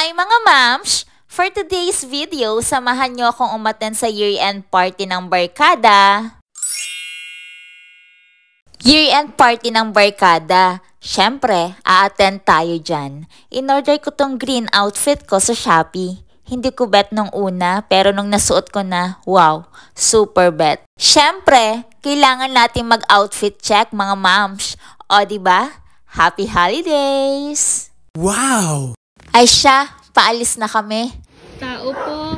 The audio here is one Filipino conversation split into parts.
Hi mga mams! For today's video, samahan nyo akong umattend sa year-end party ng barkada. Year-end party ng barkada. Syempre, a-attend tayo dyan. In-order ko tong green outfit ko sa Shopee. Hindi ko bet nung una, pero nung nasuot ko na, wow, super bet. Syempre, kailangan natin mag-outfit check mga moms. O diba? Happy holidays! Wow! Ay siya, paalis na kami. Tao po!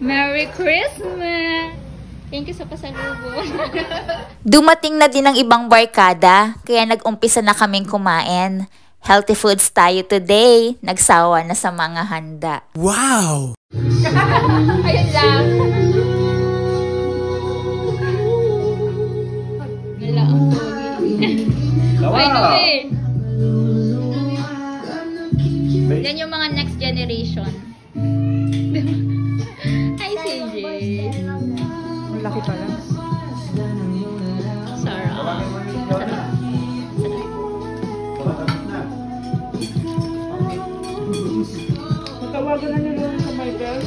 Merry Christmas! Thank you sa pasalubong. Dumating na din ang ibang barkada, kaya nag-umpisa na kaming kumain. Healthy foods tayo today. Nagsawa na sa mga handa. Wow! Ayun lang. Wala ang pogi. By the way. Yan yung mga next generation. Hi, CJ. Laki pala. Sarah. Tawagan na niyo lang sa Michael.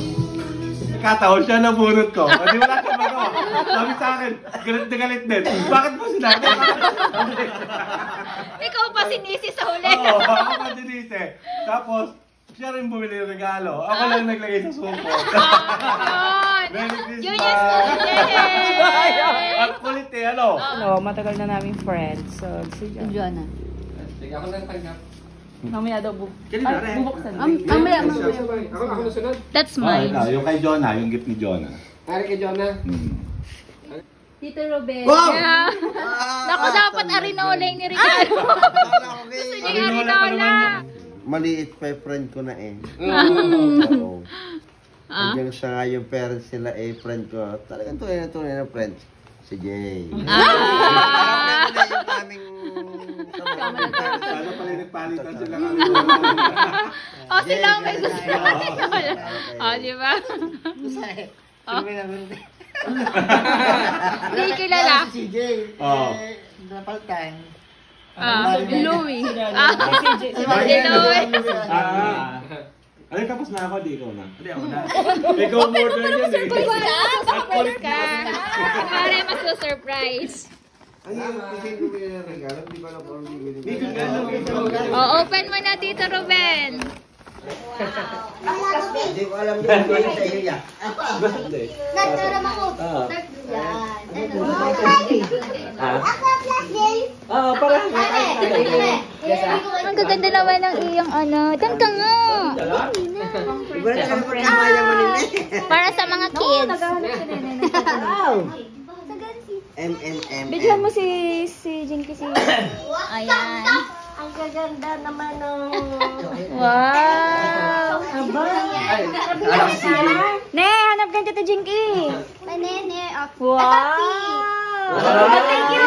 Nakataon siya na bunot ko. Hindi wala siya magawa. Sabi sa akin, galit na galit din. Bakit mo sinabi? Ikaw pa sinisi sa huli. Oo, ako pa sinisi. Tapos, siya rin bumili ng regalo. Ako lang naglagay sa suko. Merry Yun Christmas! yung Ang kulit eh, ano? Ano, matagal na namin friends. So, si John. Mamaya daw bubuksan. Mamaya. That's mine. Yung kay Jonah, yung gift ni Jonah. Kay Jonah. Tito Robert. Wow! Yeah. Naku, dapat arinola yung niregalo. Gusto niya yung arinola. Maliit pa yung friend ko na eh. Oo. Hanggang sa nga yung parents nila eh, friend ko. Talagang tunay na friends. Si Jay. Yung aming... Sana palit-palitan sila kami. O, sila ang may gusto na arinola. O, di ba? Hindi kilala. Si Jay. Oo. Napaltan. Louie. Si Louie. Ay, tapos na ako, di ikaw na. Hindi ako na. Ikaw more than yan eh. Surprise ka. Pare, magsusurprise. Ay, kasi ko yung regalo. Hindi ba na po ang bibili? O, open mo na, Tito Ruben. Hindi ko alam din kung ano sa iyo yan. Nagdaram ako. Ang gaganda naman ng iyong ano. Tangka nga. Para sa mga kids. Bigyan mo si Jinky si... Ayan. Ang gaganda naman ng... Wow. Ne, hanap ka Tita Jinky. Manene. Wow! Thank you.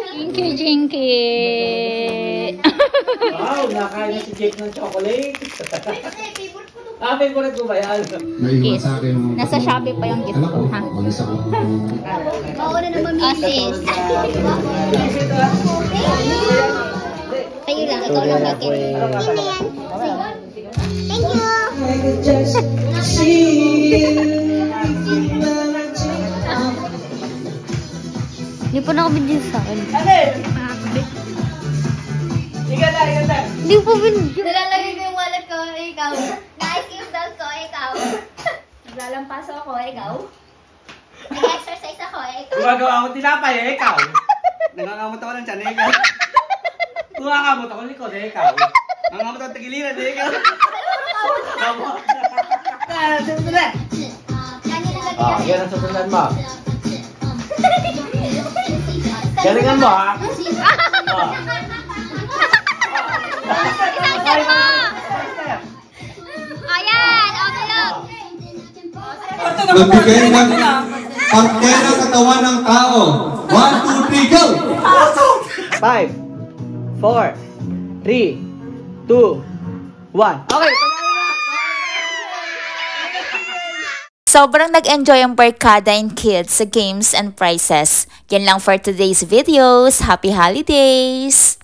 Thank you, Jinky. Wow, nakain na si Jake ng chocolate. Favorite ko ba yan? Kiss. Nasa Shopee pa yung gift ko, ha? Mauna na mamili. Kayo lang, ikaw lang bakit. Thank you. Hindi po nakabidyo sa akin. Hindi po binigyan. Nalalagay ko yung wallet ko, ikaw. Na-ice down ko, ikaw. Naglalampaso ako, ikaw. Nag-exercise ako, ikaw. Gumagawa ako tinapay eh, ikaw. Nangangamot ako ng tiyan eh, ikaw. Nangangamot ako ng likod eh, ikaw. Nangangamot ako ng tagiliran eh, ikaw. Yan ang susundan mo. Galingan mo, ha? Isang mo! Ayan, overload. Nagbigay ng parte ng katawan ng tao. 1, 2, 3, go! 5, 4, 3, 2, 1. Okay, Sobrang nag-enjoy ang barkada and kids sa games and prizes. Yan lang for today's videos. Happy holidays!